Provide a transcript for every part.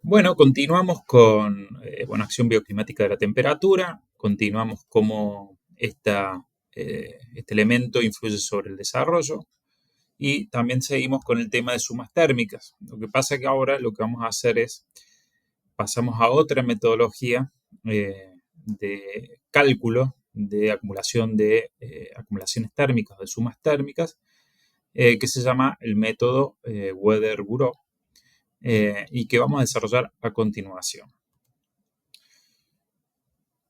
Bueno, continuamos con acción bioclimática de la temperatura, continuamos cómo este elemento influye sobre el desarrollo y también seguimos con el tema de sumas térmicas. Lo que pasa es que ahora lo que vamos a hacer es, pasamos a otra metodología de cálculo de acumulación de acumulaciones térmicas, de sumas térmicas, que se llama el método Weather-Bureau. Y que vamos a desarrollar a continuación.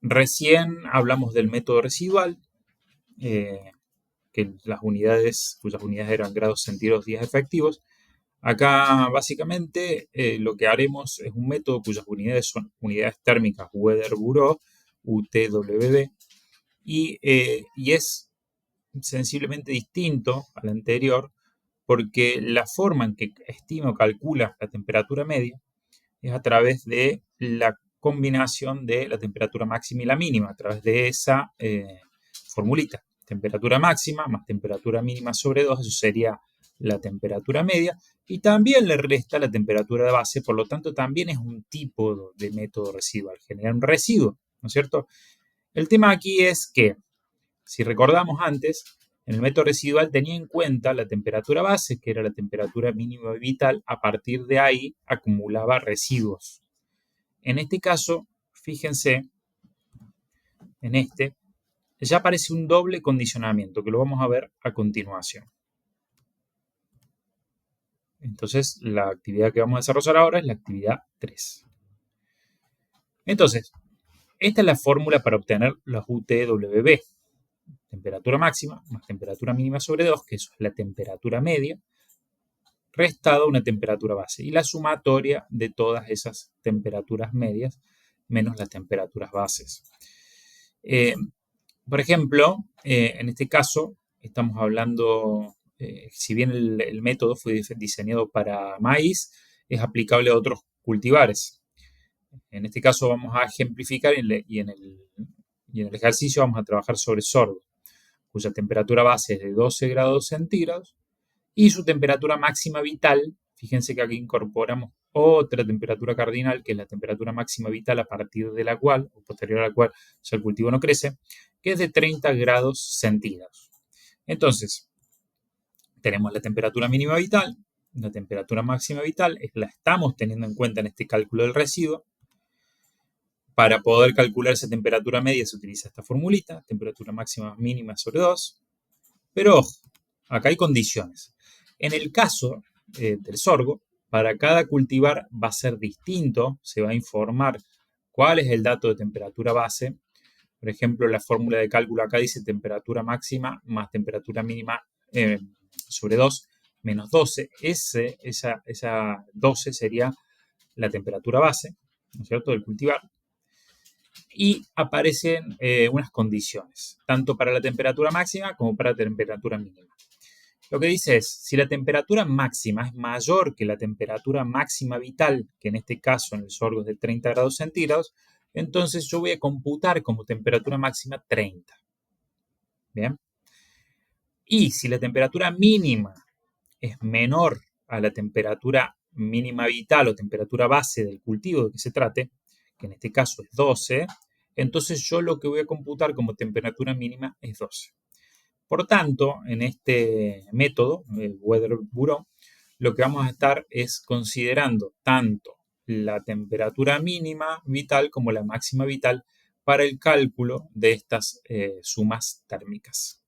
Recién hablamos del método residual, que cuyas unidades eran grados centígrados días efectivos. Acá básicamente lo que haremos es un método cuyas unidades son unidades térmicas Weather-Bureau, UTWB, y es sensiblemente distinto al anterior porque la forma en que estima o calcula la temperatura media es a través de la combinación de la temperatura máxima y la mínima, a través de esa formulita. Temperatura máxima más temperatura mínima sobre 2, eso sería la temperatura media, y también le resta la temperatura de base, por lo tanto también es un tipo de método residual, genera un residuo, ¿no es cierto? El tema aquí es que, si recordamos antes, en el método residual tenía en cuenta la temperatura base, que era la temperatura mínima vital, a partir de ahí acumulaba residuos. En este caso, fíjense, ya aparece un doble condicionamiento, que lo vamos a ver a continuación. Entonces, la actividad que vamos a desarrollar ahora es la actividad 3. Entonces, esta es la fórmula para obtener los UTWB. Temperatura máxima más temperatura mínima sobre 2, que eso es la temperatura media, restado una temperatura base. Y la sumatoria de todas esas temperaturas medias menos las temperaturas bases. Por ejemplo, en este caso, estamos hablando, si bien el método fue diseñado para maíz, es aplicable a otros cultivares. En este caso vamos a ejemplificar y en el ejercicio vamos a trabajar sobre sorgo, cuya temperatura base es de 12 grados centígrados y su temperatura máxima vital, fíjense que aquí incorporamos otra temperatura cardinal, que es la temperatura máxima vital a partir de la cual, o posterior a la cual, ya el cultivo no crece, que es de 30 grados centígrados. Entonces, tenemos la temperatura mínima vital, la temperatura máxima vital, la estamos teniendo en cuenta en este cálculo del residuo. Para poder calcular esa temperatura media se utiliza esta formulita, temperatura máxima mínima sobre 2. Pero ojo, acá hay condiciones. En el caso del sorgo, para cada cultivar va a ser distinto, se va a informar cuál es el dato de temperatura base. Por ejemplo, la fórmula de cálculo acá dice temperatura máxima más temperatura mínima sobre 2 menos 12. Esa 12 sería la temperatura base, ¿no es cierto?, del cultivar. Y aparecen unas condiciones, tanto para la temperatura máxima como para la temperatura mínima. Lo que dice es, si la temperatura máxima es mayor que la temperatura máxima vital, que en este caso en el sorgo es de 30 grados centígrados, entonces yo voy a computar como temperatura máxima 30. ¿Bien? Y si la temperatura mínima es menor a la temperatura mínima vital o temperatura base del cultivo de que se trate, que en este caso es 12, entonces yo lo que voy a computar como temperatura mínima es 12. Por tanto, en este método, el Weather-Bureau, lo que vamos a estar es considerando tanto la temperatura mínima vital como la máxima vital para el cálculo de estas sumas térmicas.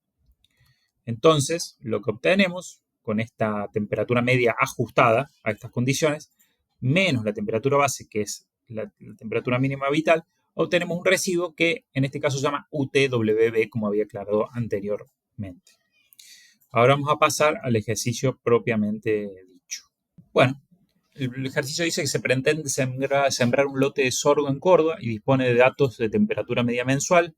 Entonces, lo que obtenemos con esta temperatura media ajustada a estas condiciones, menos la temperatura base, que es la temperatura mínima vital, obtenemos un residuo que en este caso se llama UTWB, como había aclarado anteriormente. Ahora vamos a pasar al ejercicio propiamente dicho. Bueno, el ejercicio dice que se pretende sembrar un lote de sorgo en Córdoba y dispone de datos de temperatura media mensual.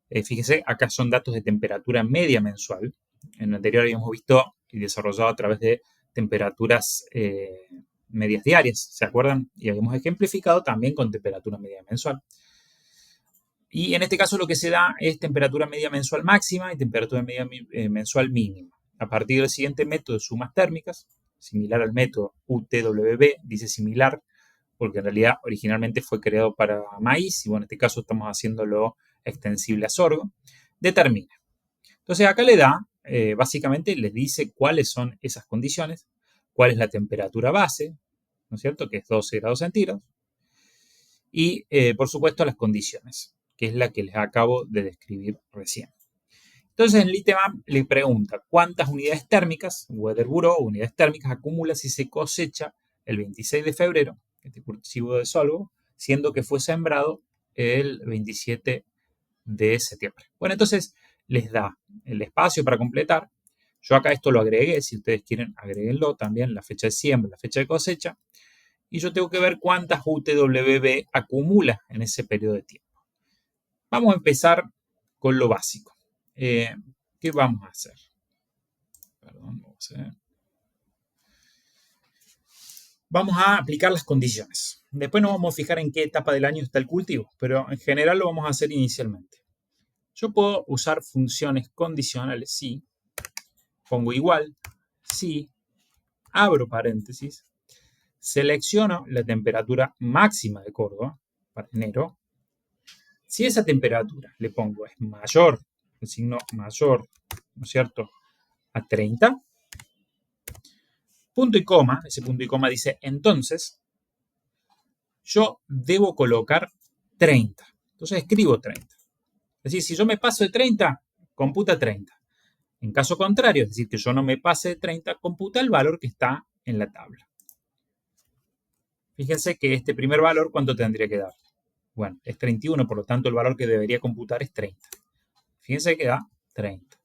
Fíjese, acá son datos de temperatura media mensual. En el anterior habíamos visto y desarrollado a través de temperaturas medias diarias, ¿se acuerdan? Y habíamos ejemplificado también con temperatura media mensual. Y en este caso lo que se da es temperatura media mensual máxima y temperatura media mensual mínima. A partir del siguiente método de sumas térmicas, similar al método UTWB, dice similar porque en realidad originalmente fue creado para maíz, y bueno, en este caso estamos haciéndolo extensible a sorgo, determina. Entonces acá le da, básicamente les dice cuáles son esas condiciones, cuál es la temperatura base, ¿no es cierto?, que es 12 grados centígrados, y por supuesto las condiciones, que es la que les acabo de describir recién. Entonces en el ITEMAP le pregunta cuántas unidades térmicas, Weather Bureau, unidades térmicas acumula si se cosecha el 26 de febrero, este cultivo de sorgo, siendo que fue sembrado el 27 de septiembre. Bueno, entonces les da el espacio para completar. Yo acá esto lo agregué, si ustedes quieren agréguenlo también, la fecha de siembra, la fecha de cosecha, y yo tengo que ver cuántas UTWB acumula en ese periodo de tiempo. Vamos a empezar con lo básico. ¿Qué vamos a hacer? Perdón, vamos a aplicar las condiciones. Después nos vamos a fijar en qué etapa del año está el cultivo, pero en general lo vamos a hacer inicialmente. Yo puedo usar funciones condicionales si, pongo igual, si, abro paréntesis, selecciono la temperatura máxima de Córdoba para enero. Si esa temperatura le pongo es mayor, el signo mayor, ¿no es cierto?, a 30, punto y coma, ese punto y coma dice entonces, yo debo colocar 30. Entonces escribo 30. Es decir, si yo me paso de 30, computa 30. En caso contrario, es decir, que yo no me pase de 30, computa el valor que está en la tabla. Fíjense que este primer valor, ¿cuánto tendría que dar? Bueno, es 31, por lo tanto el valor que debería computar es 30. Fíjense que da 30.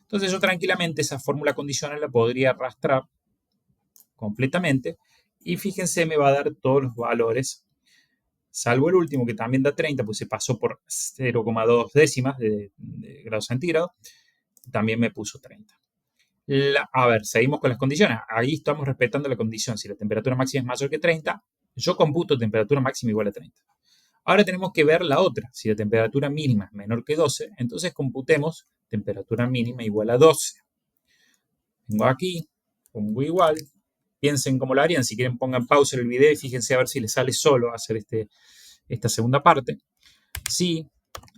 Entonces yo tranquilamente esa fórmula condicional la podría arrastrar completamente y fíjense me va a dar todos los valores, salvo el último que también da 30, pues se pasó por 0,2 décimas de grados centígrados, también me puso 30. A ver, seguimos con las condiciones. Ahí estamos respetando la condición. Si la temperatura máxima es mayor que 30, yo computo temperatura máxima igual a 30. Ahora tenemos que ver la otra. Si la temperatura mínima es menor que 12, entonces computemos temperatura mínima igual a 12. Vengo aquí, pongo igual. Piensen cómo lo harían. Si quieren, pongan pausa en el video y fíjense a ver si les sale solo hacer esta segunda parte. Si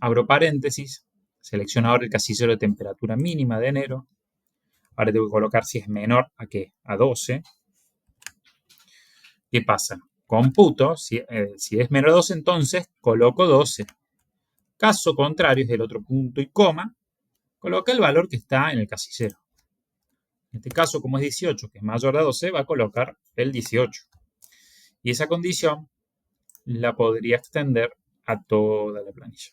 abro paréntesis, selecciono ahora el casillero de temperatura mínima de enero. Ahora tengo que colocar si es menor a ¿qué? A 12. ¿Qué pasa? Computo, si es menor a 12, entonces coloco 12. Caso contrario, es el otro punto y coma, coloca el valor que está en el casillero. En este caso, como es 18, que es mayor a 12, va a colocar el 18. Y esa condición la podría extender a toda la planilla.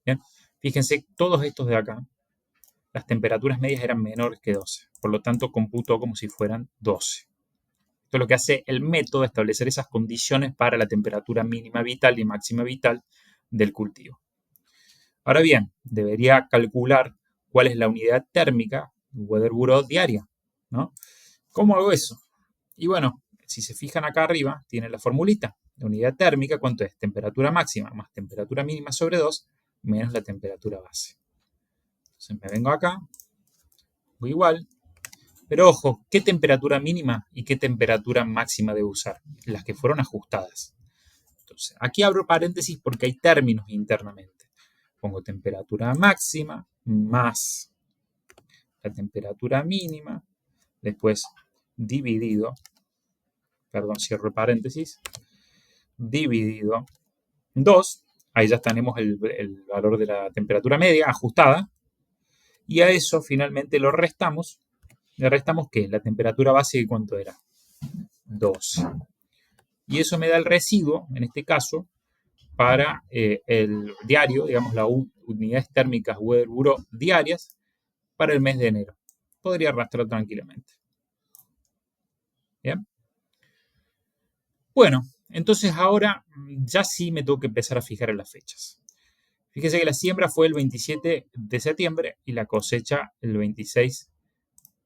Bien, fíjense, todos estos de acá, las temperaturas medias eran menores que 12. Por lo tanto, computó como si fueran 12. Esto es lo que hace el método, establecer esas condiciones para la temperatura mínima vital y máxima vital del cultivo. Ahora bien, debería calcular cuál es la unidad térmica Weather Bureau diaria, ¿no? ¿Cómo hago eso? Y bueno, si se fijan acá arriba, tiene la formulita. La unidad térmica, ¿cuánto es? Temperatura máxima más temperatura mínima sobre 2 menos la temperatura base. Entonces me vengo acá, voy igual. Pero ojo, ¿qué temperatura mínima y qué temperatura máxima debo usar? Las que fueron ajustadas. Entonces, aquí abro paréntesis porque hay términos internamente. Pongo temperatura máxima más la temperatura mínima, después dividido, perdón, cierro paréntesis, dividido 2, ahí ya tenemos el valor de la temperatura media ajustada, y a eso finalmente lo restamos. ¿Le restamos qué? La temperatura base, ¿cuánto era? 12. Y eso me da el residuo, en este caso, para el diario, digamos, las unidades térmicas Weather Bureau diarias para el mes de enero. Podría arrastrar tranquilamente. ¿Bien? Bueno, entonces ahora ya sí me tengo que empezar a fijar en las fechas. Fíjese que la siembra fue el 27 de septiembre y la cosecha el 26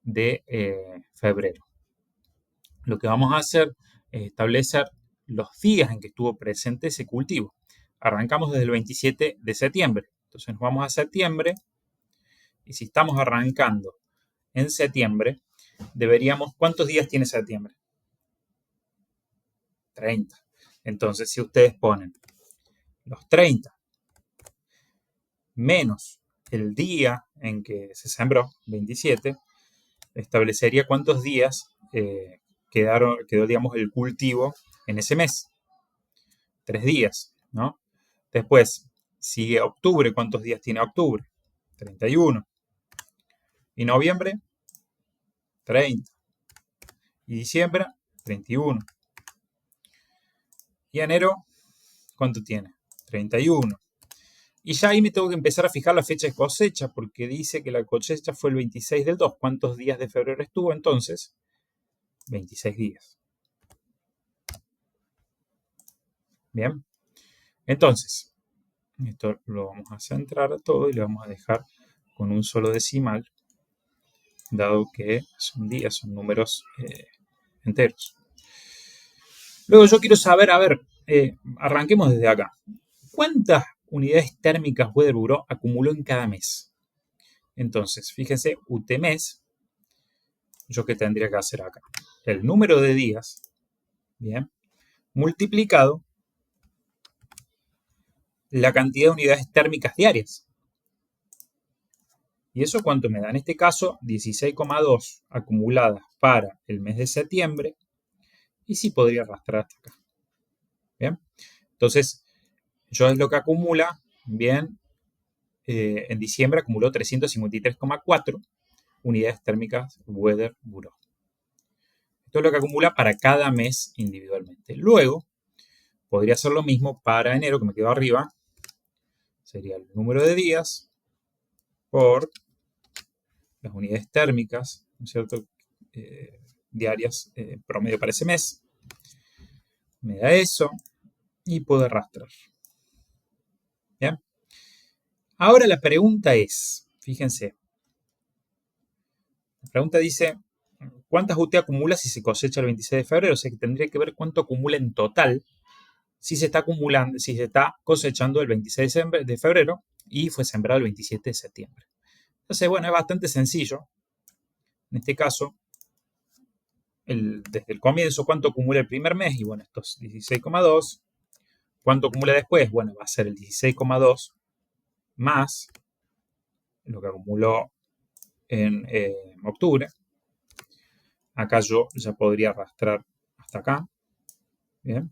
de febrero. Lo que vamos a hacer es establecer los días en que estuvo presente ese cultivo. Arrancamos desde el 27 de septiembre. Entonces nos vamos a septiembre y si estamos arrancando en septiembre, deberíamos... ¿Cuántos días tiene septiembre? 30. Entonces, si ustedes ponen los 30 menos el día en que se sembró, 27, establecería cuántos días quedó, digamos, el cultivo en ese mes. 3 días, ¿no? Después, sigue octubre. ¿Cuántos días tiene octubre? 31. ¿Y noviembre? 30. ¿Y diciembre? 31. ¿Y enero? ¿Cuánto tiene? 31. Y ya ahí me tengo que empezar a fijar la fecha de cosecha, porque dice que la cosecha fue el 26 del 2. ¿Cuántos días de febrero estuvo entonces? 26 días. Bien. Entonces, esto lo vamos a centrar a todo y lo vamos a dejar con un solo decimal, dado que son días, son números enteros. Luego yo quiero saber, a ver, arranquemos desde acá. ¿Cuántas unidades térmicas Weather Bureau acumuló en cada mes? Entonces, fíjense, UT mes, ¿yo qué tendría que hacer acá? El número de días, bien, multiplicado la cantidad de unidades térmicas diarias. ¿Y eso cuánto me da? En este caso, 16,2 acumuladas para el mes de septiembre. Y sí podría arrastrar hasta acá. Bien. Entonces, yo es lo que acumula. Bien. En diciembre acumuló 353,4 unidades térmicas Weather Bureau. Esto es lo que acumula para cada mes individualmente. Luego, podría hacer lo mismo para enero, que me quedó arriba. Sería el número de días por las unidades térmicas, ¿no es cierto? Diarias promedio para ese mes. Me da eso y puedo arrastrar. ¿Bien? Ahora la pregunta es, fíjense, la pregunta dice, ¿cuántas UT acumula si se cosecha el 26 de febrero? O sea que tendría que ver cuánto acumula en total si se está acumulando, si se está cosechando el 26 de febrero y fue sembrado el 27 de septiembre. Entonces, bueno, es bastante sencillo. En este caso, desde el comienzo, ¿cuánto acumula el primer mes? Y bueno, esto es 16,2. ¿Cuánto acumula después? Bueno, va a ser el 16,2 más lo que acumuló en octubre. Acá yo ya podría arrastrar hasta acá. Bien.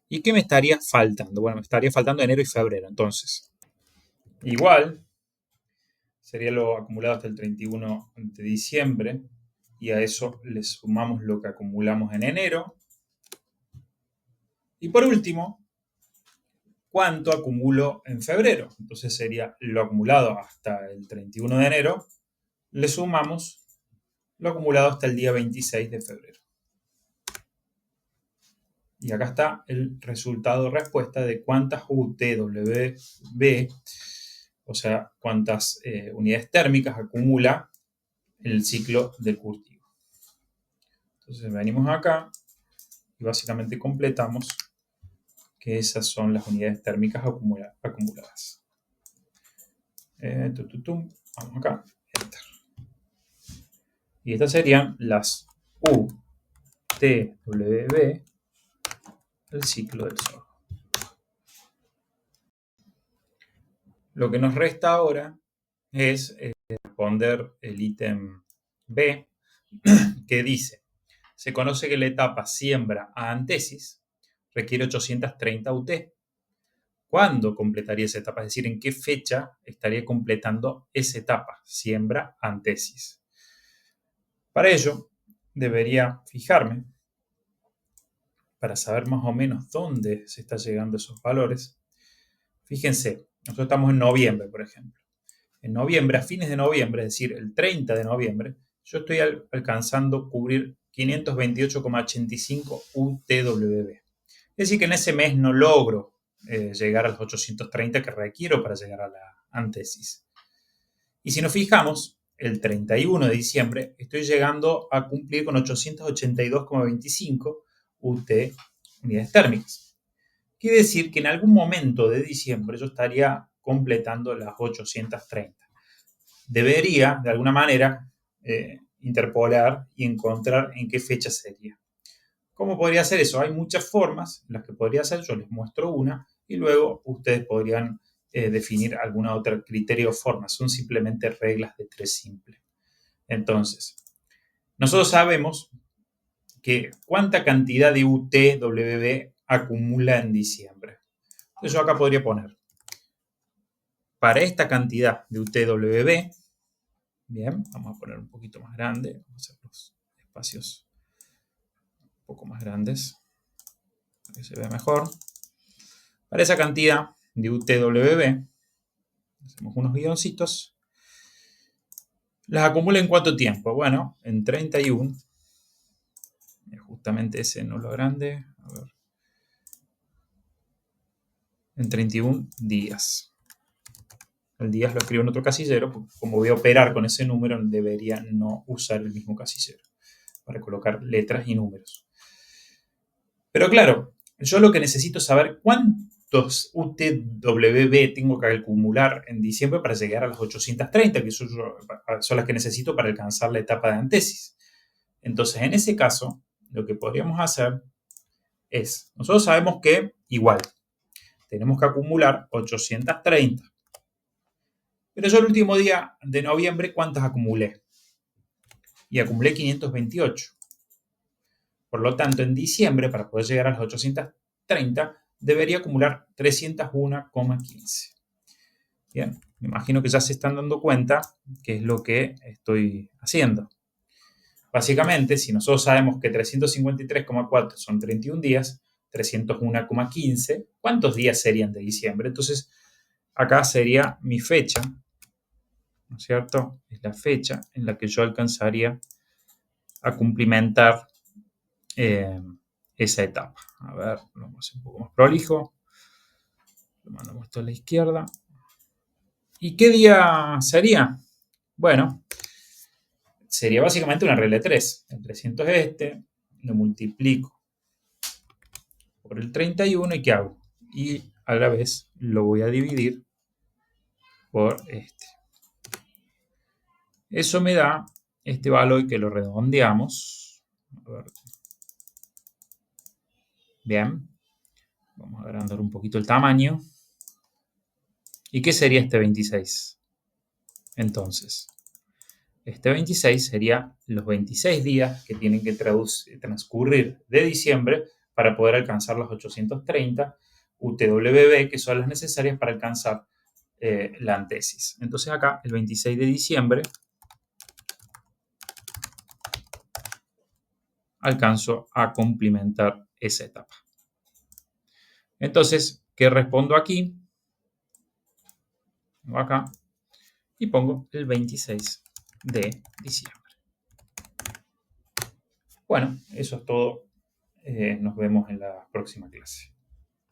¿Y qué me estaría faltando? Bueno, me estaría faltando enero y febrero. Entonces, igual sería lo acumulado hasta el 31 de diciembre. Y a eso le sumamos lo que acumulamos en enero. Y por último, ¿cuánto acumulo en febrero? Entonces sería lo acumulado hasta el 31 de enero. Le sumamos lo acumulado hasta el día 26 de febrero. Y acá está el resultado respuesta de cuántas UTWB, o sea, cuántas unidades térmicas acumula el ciclo del cultivo. Entonces venimos acá y básicamente completamos que esas son las unidades térmicas acumuladas. Vamos acá, enter. Y estas serían las UTWB del ciclo del sorgo. Lo que nos resta ahora es responder el ítem B, que dice, se conoce que la etapa siembra a antesis requiere 830 UT. ¿Cuándo completaría esa etapa? Es decir, ¿en qué fecha estaría completando esa etapa, siembra a antesis? Para ello, debería fijarme, para saber más o menos dónde se está llegando a esos valores. Fíjense, nosotros estamos en noviembre, por ejemplo. En noviembre, a fines de noviembre, es decir, el 30 de noviembre, yo estoy alcanzando cubrir 528,85 UTWB. Es decir, que en ese mes no logro llegar a los 830 que requiero para llegar a la antesis. Y si nos fijamos, el 31 de diciembre estoy llegando a cumplir con 882,25 UT unidades térmicas. Quiere decir que en algún momento de diciembre yo estaría completando las 830. Debería, de alguna manera, interpolar y encontrar en qué fecha sería. ¿Cómo podría hacer eso? Hay muchas formas en las que podría hacer, yo les muestro una y luego ustedes podrían definir alguna otra criterio o forma. Son simplemente reglas de 3 simples. Entonces, nosotros sabemos que cuánta cantidad de UTWB acumula en diciembre. Entonces yo acá podría poner, para esta cantidad de UTWB, bien, vamos a poner un poquito más grande, vamos a hacer los espacios un poco más grandes, para que se vea mejor. Para esa cantidad de UTWB, hacemos unos guioncitos, ¿las acumula en cuánto tiempo? Bueno, en 31, justamente ese no es lo grande, a ver, en 31 días. El día lo escribo en otro casillero, porque como voy a operar con ese número, debería no usar el mismo casillero para colocar letras y números. Pero claro, yo lo que necesito es saber cuántos UTWB tengo que acumular en diciembre para llegar a las 830, que son las que necesito para alcanzar la etapa de antesis. Entonces, en ese caso, lo que podríamos hacer es, nosotros sabemos que igual, tenemos que acumular 830. Pero yo el último día de noviembre, ¿cuántas acumulé? Y acumulé 528. Por lo tanto, en diciembre, para poder llegar a las 830, debería acumular 301,15. Bien, me imagino que ya se están dando cuenta qué es lo que estoy haciendo. Básicamente, si nosotros sabemos que 353,4 son 31 días, 301,15, ¿cuántos días serían de diciembre? Entonces, acá sería mi fecha, ¿no es cierto? Es la fecha en la que yo alcanzaría a cumplimentar esa etapa. A ver, lo vamos a hacer un poco más prolijo. Lo mandamos esto a la izquierda. ¿Y qué día sería? Bueno, sería básicamente una regla de 3. El 300 es este, lo multiplico por el 31 y ¿qué hago? Y a la vez lo voy a dividir por este. Eso me da este valor que lo redondeamos. A ver. Bien. Vamos a agrandar un poquito el tamaño. ¿Y qué sería este 26? Entonces, este 26 sería los 26 días que tienen que transcurrir de diciembre para poder alcanzar los 830 UTWB, que son las necesarias para alcanzar la antesis. Entonces acá, el 26 de diciembre, alcanzo a cumplimentar esa etapa. Entonces, ¿qué respondo aquí? Vengo acá y pongo el 26 de diciembre. Bueno, eso es todo. Nos vemos en la próxima clase.